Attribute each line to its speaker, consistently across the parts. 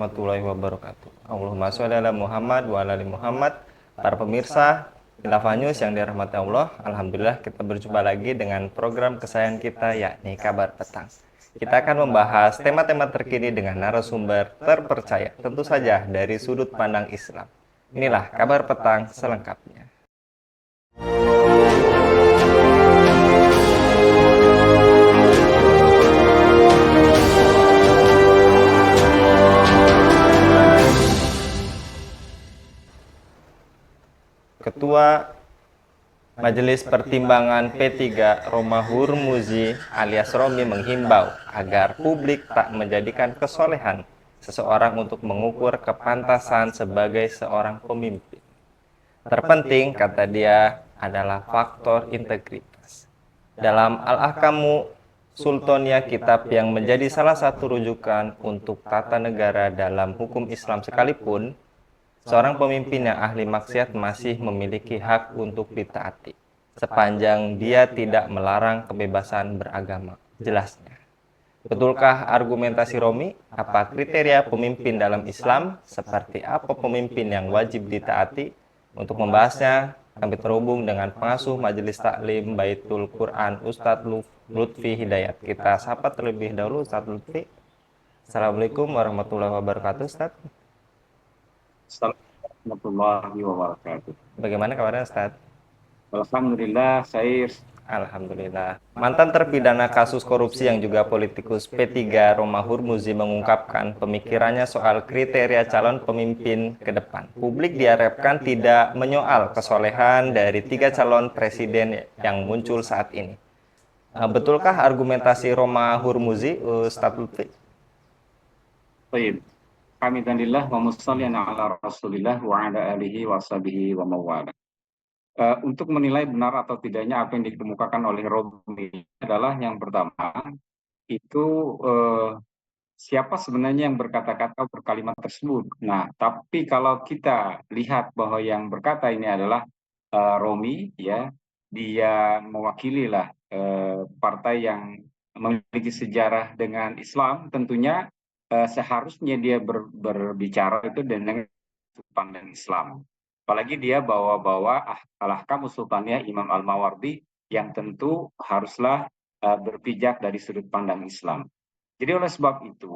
Speaker 1: warahmatullahi wabarakatuh. Allahumma sholli ala Muhammad wa ala ali Muhammad. Para pemirsa Khilafah News yang dirahmati Allah, alhamdulillah kita berjumpa lagi dengan program kesayangan kita, yakni Kabar Petang. Kita akan membahas tema-tema terkini dengan narasumber terpercaya, tentu saja dari sudut pandang Islam. Inilah Kabar Petang selengkapnya. Ketua Majelis Pertimbangan P3 Romahur Muzi alias Romi menghimbau agar publik tak menjadikan kesolehan seseorang untuk mengukur kepantasan sebagai seorang pemimpin. Terpenting, kata dia, adalah faktor integritas. Dalam Al-Ahkamu Sultaniyah, kitab yang menjadi salah satu rujukan untuk tata negara dalam hukum Islam sekalipun, seorang pemimpin yang ahli maksiat masih memiliki hak untuk ditaati, sepanjang dia tidak melarang kebebasan beragama. Jelasnya. Betulkah argumentasi Romi? Apa kriteria pemimpin dalam Islam? Seperti apa pemimpin yang wajib ditaati? Untuk membahasnya, kami terhubung dengan pengasuh Majelis Taklim Baitul Quran, Ustadz Lutfi Hidayat. Kita sapa terlebih dahulu Ustadz Lutfi. Assalamualaikum warahmatullahi wabarakatuh, Ustadz.
Speaker 2: Assalamualaikum warahmatullahi wabarakatuh.
Speaker 1: Bagaimana kabarnya, Ustadz?
Speaker 2: Alhamdulillah, saya
Speaker 1: Alhamdulillah. Mantan terpidana kasus korupsi yang juga politikus P3 Romahur Muzi mengungkapkan pemikirannya soal kriteria calon pemimpin ke depan. Publik diharapkan tidak menyoal kesolehan dari 3 calon presiden yang muncul saat ini. Betulkah argumentasi Romahur Muzi, Ustadz Lutfi?
Speaker 2: Baik. Alhamdulillah wa mushollian ala Rasulillah wa ala alihi wa sahbihi wa mawala. Untuk menilai benar atau tidaknya apa yang dikemukakan oleh Romi adalah yang pertama itu siapa sebenarnya yang berkata-kata berkalimat tersebut. Nah, tapi kalau kita lihat bahwa yang berkata ini adalah Romi, ya, dia mewakili lah partai yang memiliki sejarah dengan Islam, tentunya seharusnya dia berbicara itu dengan sudut pandang Islam. Apalagi dia bawa-bawa Al-Ahkam Sultaniyah Imam Al-Mawardi yang tentu haruslah berpijak dari sudut pandang Islam. Jadi oleh sebab itu,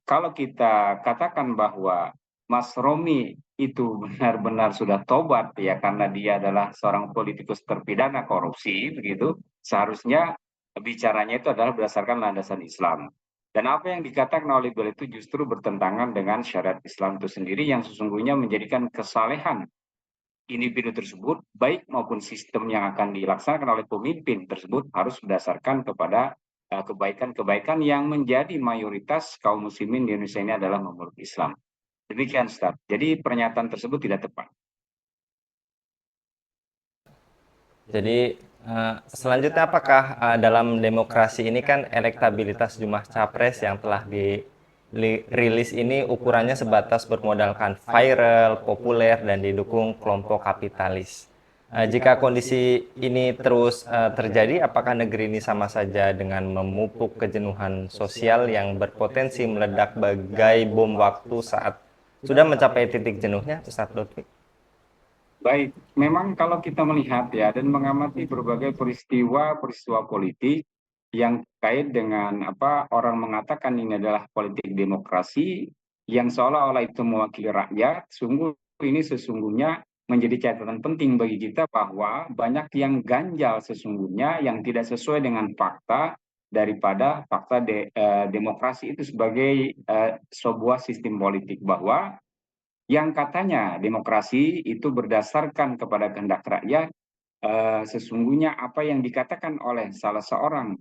Speaker 2: kalau kita katakan bahwa Mas Romi itu benar-benar sudah tobat ya karena dia adalah seorang politikus terpidana korupsi, begitu, seharusnya bicaranya itu adalah berdasarkan landasan Islam. Dan apa yang dikatakan oleh beliau itu justru bertentangan dengan syariat Islam itu sendiri yang sesungguhnya menjadikan kesalehan individu tersebut, baik maupun sistem yang akan dilaksanakan oleh pemimpin tersebut harus berdasarkan kepada kebaikan-kebaikan yang menjadi mayoritas kaum muslimin di Indonesia ini adalah memeluk Islam. Demikian, Ustaz. Jadi pernyataan tersebut tidak tepat.
Speaker 1: Jadi selanjutnya apakah dalam demokrasi ini kan elektabilitas jumlah capres yang telah dirilis ini ukurannya sebatas bermodalkan viral, populer, dan didukung kelompok kapitalis. Jika kondisi ini terus terjadi, apakah negeri ini sama saja dengan memupuk kejenuhan sosial yang berpotensi meledak bagai bom waktu saat sudah mencapai titik jenuhnya, Ustadz Lutfi?
Speaker 2: Baik, memang kalau kita melihat ya dan mengamati berbagai peristiwa politik yang kait dengan apa orang mengatakan ini adalah politik demokrasi yang seolah-olah itu mewakili rakyat, ini sesungguhnya menjadi catatan penting bagi kita bahwa banyak yang ganjal sesungguhnya yang tidak sesuai dengan fakta daripada fakta demokrasi itu sebagai sebuah sistem politik bahwa yang katanya demokrasi itu berdasarkan kepada kehendak rakyat, sesungguhnya apa yang dikatakan oleh salah seorang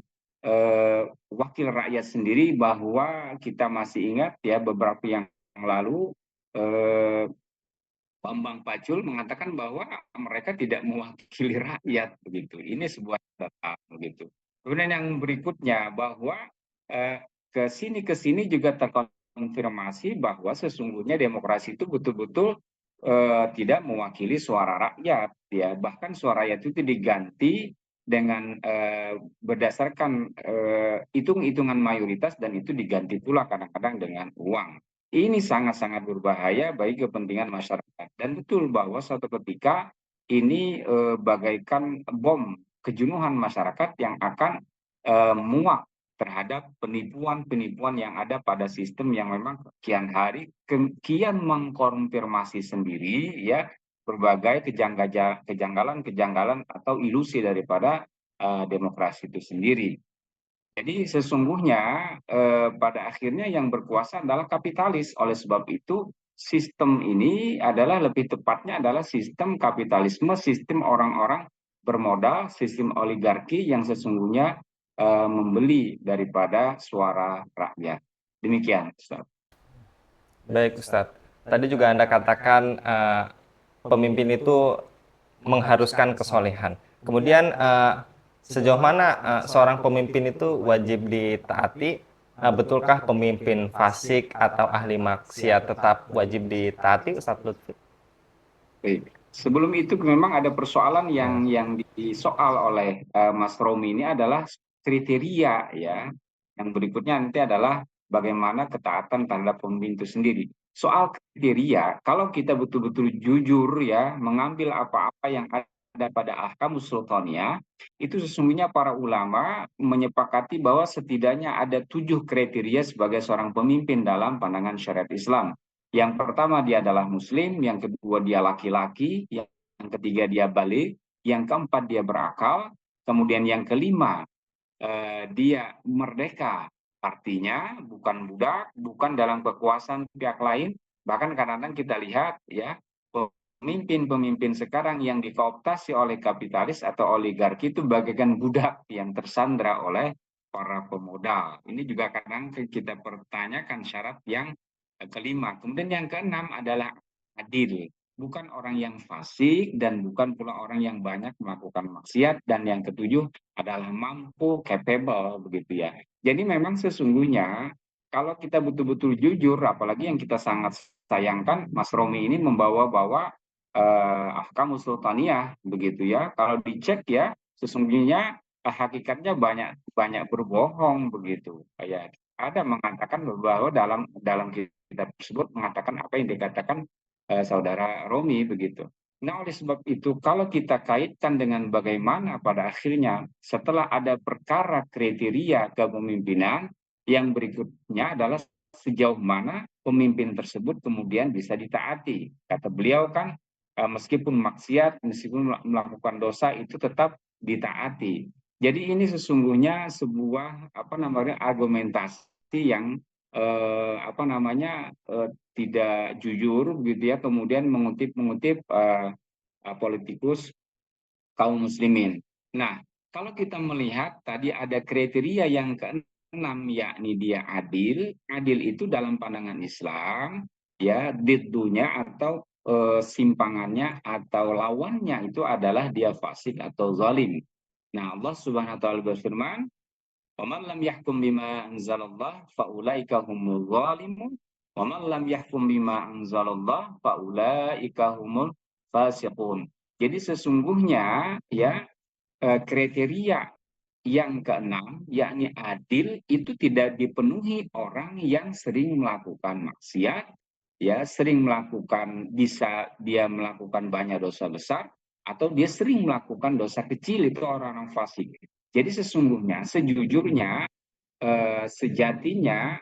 Speaker 2: wakil rakyat sendiri bahwa kita masih ingat ya beberapa yang lalu Bambang Pacul mengatakan bahwa mereka tidak mewakili rakyat begitu. Ini sebuah data begitu. Kemudian yang berikutnya bahwa ke sini juga terkonfirmasi bahwa sesungguhnya demokrasi itu betul-betul tidak mewakili suara rakyat ya bahkan suara rakyat itu diganti dengan berdasarkan hitung-hitungan mayoritas dan itu diganti pula kadang-kadang dengan uang ini sangat-sangat berbahaya bagi kepentingan masyarakat. Dan betul bahwa suatu ketika ini bagaikan bom kejenuhan masyarakat yang akan muak terhadap penipuan-penipuan yang ada pada sistem yang memang kian hari kian mengkonfirmasi sendiri ya berbagai kejanggalan-kejanggalan atau ilusi daripada demokrasi itu sendiri. Jadi sesungguhnya pada akhirnya yang berkuasa adalah kapitalis. Oleh sebab itu sistem ini adalah lebih tepatnya adalah sistem kapitalisme, sistem orang-orang bermodal, sistem oligarki yang sesungguhnya membeli daripada suara rakyat. Demikian, Ustaz.
Speaker 1: Baik, Ustadz. Tadi juga Anda katakan pemimpin itu mengharuskan kesolehan. Kemudian sejauh mana seorang pemimpin itu wajib ditaati? Betulkah pemimpin fasik atau ahli maksiat tetap wajib ditaati, Ustadz Lutfi?
Speaker 2: Baik. Sebelum itu memang ada persoalan yang disoal oleh Mas Romi ini adalah kriteria ya. Yang berikutnya nanti adalah bagaimana ketaatan terhadap pemimpin itu sendiri. Soal kriteria, kalau kita betul-betul jujur ya mengambil apa-apa yang ada pada Ahkamus Sultaniyah, itu sesungguhnya para ulama menyepakati bahwa setidaknya ada 7 kriteria sebagai seorang pemimpin dalam pandangan syariat Islam. Yang pertama dia adalah muslim, yang kedua dia laki-laki, yang ketiga dia balik, yang keempat dia berakal, kemudian yang kelima dia merdeka, artinya bukan budak, bukan dalam kekuasaan pihak lain. Bahkan kadang-kadang kita lihat ya pemimpin-pemimpin sekarang yang dikooptasi oleh kapitalis atau oligarki itu bagaikan budak yang tersandra oleh para pemodal. Ini juga kadang kita pertanyakan syarat yang kelima. Kemudian yang keenam adalah adil, bukan orang yang fasik dan bukan pula orang yang banyak melakukan maksiat. Dan yang ketujuh adalah mampu, capable, begitu ya. Jadi memang sesungguhnya kalau kita betul-betul jujur, apalagi yang kita sangat sayangkan, Mas Romi ini membawa-bawa Ahkamus Sultaniyah, begitu ya. Kalau dicek ya, sesungguhnya hakikatnya banyak banyak berbohong begitu. Kayak ada mengatakan bahwa dalam kitab tersebut mengatakan apa yang dikatakan saudara Romi begitu. Nah, oleh sebab itu, kalau kita kaitkan dengan bagaimana pada akhirnya setelah ada perkara kriteria kepemimpinan, yang berikutnya adalah sejauh mana pemimpin tersebut kemudian bisa ditaati. Kata beliau kan, meskipun maksiat, meskipun melakukan dosa itu tetap ditaati. Jadi ini sesungguhnya sebuah argumentasi yang tidak jujur gitu ya, kemudian mengutip politikus kaum muslimin. Nah, kalau kita melihat tadi ada kriteria yang keenam yakni dia adil. Adil itu dalam pandangan Islam ya diddunya atau simpangannya atau lawannya itu adalah dia fasik atau zalim. Nah, Allah Subhanahu wa taala berfirman, "Waman lam yahkum bima anzalallah faulaika humul zalimun. Waman lam yahkum bima anzalallah faulaika humul fasiqun." Jadi sesungguhnya ya kriteria yang keenam yakni adil itu tidak dipenuhi orang yang sering melakukan maksiat, ya sering melakukan, bisa dia melakukan banyak dosa besar atau dia sering melakukan dosa kecil, itu orang-orang fasik. Jadi sesungguhnya sejujurnya sejatinya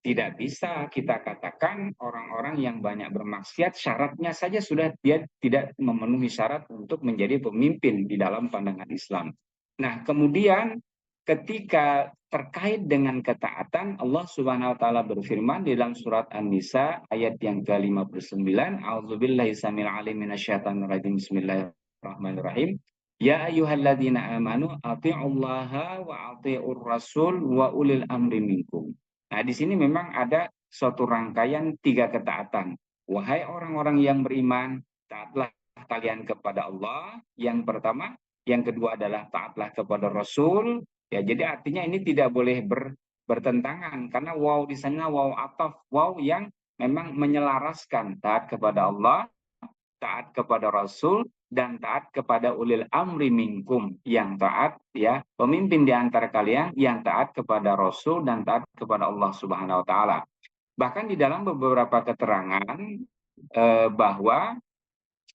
Speaker 2: tidak bisa kita katakan orang-orang yang banyak bermaksiat syaratnya saja sudah dia tidak memenuhi syarat untuk menjadi pemimpin di dalam pandangan Islam. Nah, kemudian ketika terkait dengan ketaatan, Allah Subhanahu wa taala berfirman di dalam surat An-Nisa ayat yang ke-59, A'udzubillahi samil alim minasyaitonir rajim. Bismillahirrahmanirrahim. Ya ayyuhalladzina amanu athi'ullaha wa athi'ur rasul wa ulil amri minkum. Nah, di sini memang ada suatu rangkaian 3 ketaatan. Wahai orang-orang yang beriman, taatlah kalian kepada Allah, yang pertama. Yang kedua adalah taatlah kepada Rasul. Ya, jadi artinya ini tidak boleh bertentangan karena waw di sana waw ataf, waw yang memang menyelaraskan taat kepada Allah, taat kepada Rasul, dan taat kepada ulil amri minkum, yang taat ya pemimpin di antara kalian yang taat kepada Rasul dan taat kepada Allah Subhanahu wa taala. Bahkan di dalam beberapa keterangan bahwa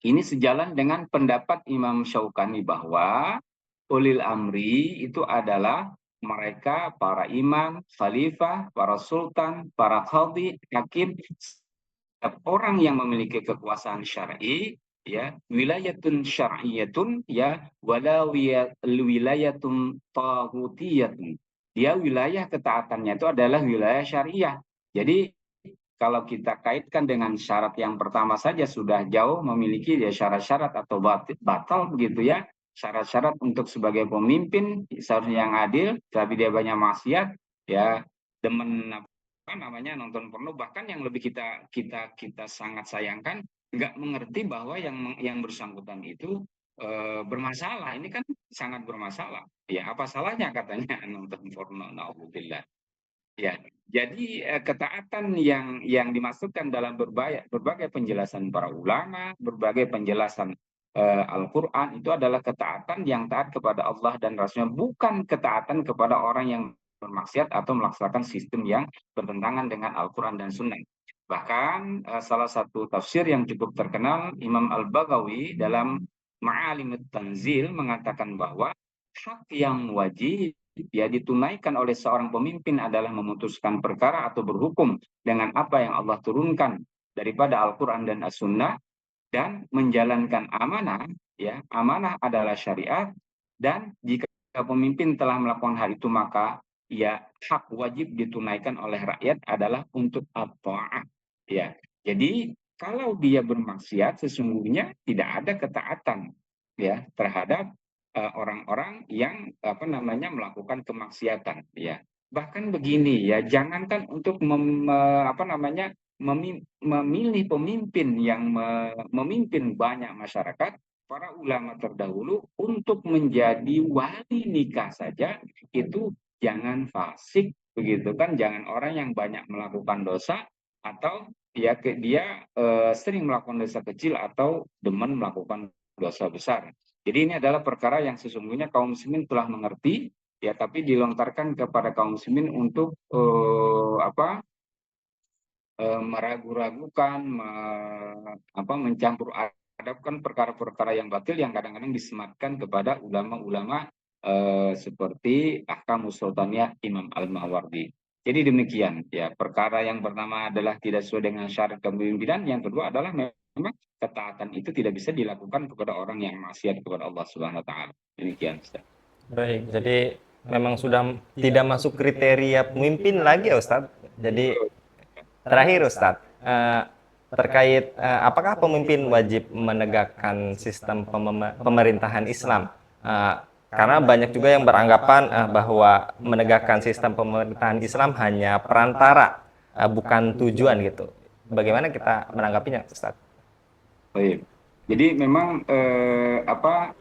Speaker 2: ini sejalan dengan pendapat Imam Syaukani bahwa ulil amri itu adalah mereka para imam, khalifah, para sultan, para qadhi, hakim, setiap orang yang memiliki kekuasaan syar'i, ya, wilayatun syar'iyatun, ya, wala wilayatun taghutiyatun. Dia wilayah ketaatannya itu adalah wilayah syariah. Jadi kalau kita kaitkan dengan syarat yang pertama saja sudah jauh memiliki dia syarat-syarat atau batal begitu ya. Syarat-syarat untuk sebagai pemimpin seharusnya yang adil, tapi dia banyak maksiat, ya demen apa namanya nonton porno, bahkan yang lebih kita sangat sayangkan nggak mengerti bahwa yang bersangkutan itu bermasalah. Ini kan sangat bermasalah. Ya apa salahnya katanya nonton porno? Nauzubillah. Ya, jadi ketaatan yang dimasukkan dalam berbagai penjelasan para ulama, berbagai penjelasan Al-Quran itu adalah ketaatan yang taat kepada Allah dan Rasulnya, bukan ketaatan kepada orang yang bermaksiat atau melaksanakan sistem yang bertentangan dengan Al-Quran dan Sunnah. Bahkan salah satu tafsir yang cukup terkenal, Imam Al-Baghawi dalam Ma'alim Tanzil mengatakan bahwa hak yang wajib ya ditunaikan oleh seorang pemimpin adalah memutuskan perkara atau berhukum dengan apa yang Allah turunkan daripada Al-Quran dan As-Sunnah, dan menjalankan amanah. Ya, amanah adalah syariat, dan jika pemimpin telah melakukan hal itu maka ya hak wajib ditunaikan oleh rakyat adalah untuk at-ta'ah. Ya, jadi kalau dia bermaksiat sesungguhnya tidak ada ketaatan ya terhadap orang-orang yang apa namanya melakukan kemaksiatan ya. Bahkan begini ya, jangankan untuk apa namanya memilih pemimpin yang memimpin banyak masyarakat, para ulama terdahulu untuk menjadi wali nikah saja itu jangan fasik begitu kan, jangan orang yang banyak melakukan dosa atau dia sering melakukan dosa kecil atau demen melakukan dosa besar. Jadi ini adalah perkara yang sesungguhnya kaum muslimin telah mengerti ya, tapi dilontarkan kepada kaum muslimin untuk meragu-ragukan, mencampur adapkan perkara-perkara yang batil yang kadang-kadang disematkan kepada ulama-ulama seperti Ahkamus Sultaniyah Imam Al-Mawardi. Jadi demikian ya, perkara yang pertama adalah tidak sesuai dengan syarat kepemimpinan, yang kedua adalah memang ketaatan itu tidak bisa dilakukan kepada orang yang maksiat kepada Allah Subhanahu wa taala. Demikian, Ustaz.
Speaker 1: Baik, jadi memang sudah tidak masuk kriteria pemimpin lagi ya Ustadz. Jadi terakhir Ustadz, terkait apakah pemimpin wajib menegakkan sistem pemerintahan Islam? Karena banyak juga yang beranggapan bahwa menegakkan sistem pemerintahan Islam hanya perantara, bukan tujuan gitu. Bagaimana kita menanggapinya, Ustadz?
Speaker 2: Baik. Jadi memang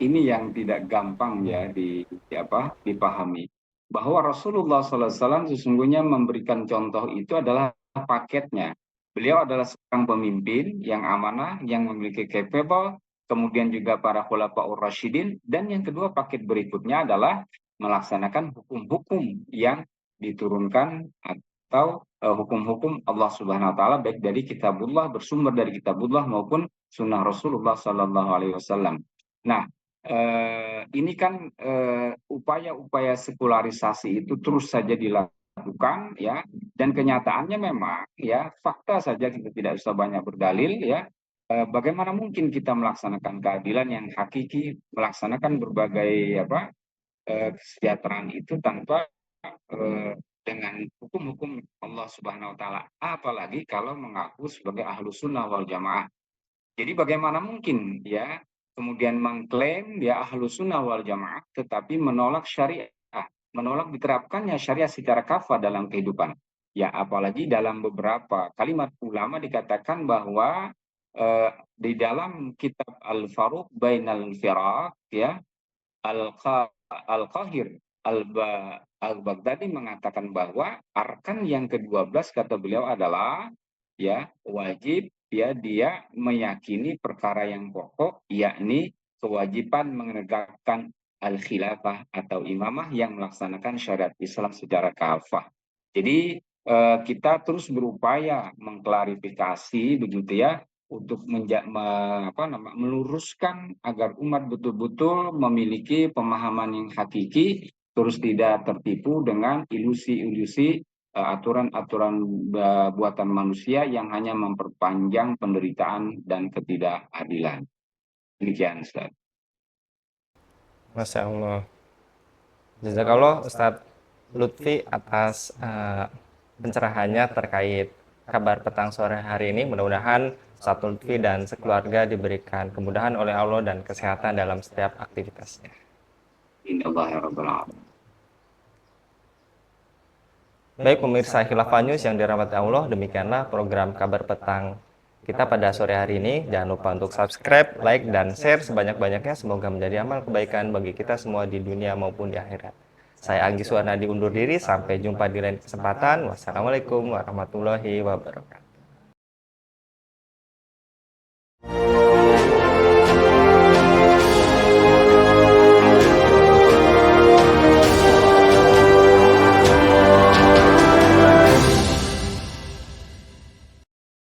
Speaker 2: ini yang tidak gampang ya dipahami, bahwa Rasulullah SAW sesungguhnya memberikan contoh itu adalah paketnya. Beliau adalah seorang pemimpin yang amanah, yang memiliki capable, kemudian juga para khulafaur rasyidin, dan yang kedua paket berikutnya adalah melaksanakan hukum-hukum yang diturunkan atau hukum-hukum Allah Subhanahu wa taala, baik dari kitabullah, bersumber dari kitabullah, maupun sunnah Rasulullah Sallallahu Alaihi Wasallam. Nah, ini kan upaya-upaya sekularisasi itu terus saja dilakukan ya, dan kenyataannya memang ya fakta saja, kita tidak usah banyak berdalil ya. Bagaimana mungkin kita melaksanakan keadilan yang hakiki, melaksanakan berbagai kesejahteraan itu tanpa dengan hukum-hukum Allah Subhanahu Wa Taala, apalagi kalau mengaku sebagai ahlu sunnah wal jamaah. Jadi bagaimana mungkin ya kemudian mengklaim dia ahlu sunnah wal jamaah tetapi menolak syariah, menolak diterapkannya syariah secara kafah dalam kehidupan. Ya apalagi dalam beberapa kalimat ulama dikatakan bahwa di dalam kitab Al-Faruq Bainal Firaq ya, Al-Qahir Al-Baghdadi mengatakan bahwa arkan yang ke-12 kata beliau adalah ya wajib ya dia meyakini perkara yang pokok, yakni kewajiban menegakkan al-khilafah atau imamah yang melaksanakan syariat Islam secara kafah. Jadi kita terus berupaya mengklarifikasi begitu ya untuk meluruskan agar umat betul-betul memiliki pemahaman yang hakiki, terus tidak tertipu dengan ilusi-ilusi aturan-aturan buatan manusia yang hanya memperpanjang penderitaan dan ketidakadilan. Demikian, Ustaz.
Speaker 1: Masya Allah. Jazakallah Ustadz Lutfi atas pencerahannya terkait kabar petang sore hari ini. Mudah-mudahan Ustadz Lutfi dan sekeluarga diberikan kemudahan oleh Allah dan kesehatan dalam setiap aktivitasnya.
Speaker 2: Innallaha rabbal alamin.
Speaker 1: Baik pemirsa Khilafah News yang dirahmati Allah, demikianlah program kabar petang kita pada sore hari ini. Jangan lupa untuk subscribe, like, dan share sebanyak-banyaknya. Semoga menjadi amal kebaikan bagi kita semua di dunia maupun di akhirat. Saya Anggi Suwarnadi undur diri, sampai jumpa di lain kesempatan. Wassalamualaikum warahmatullahi wabarakatuh.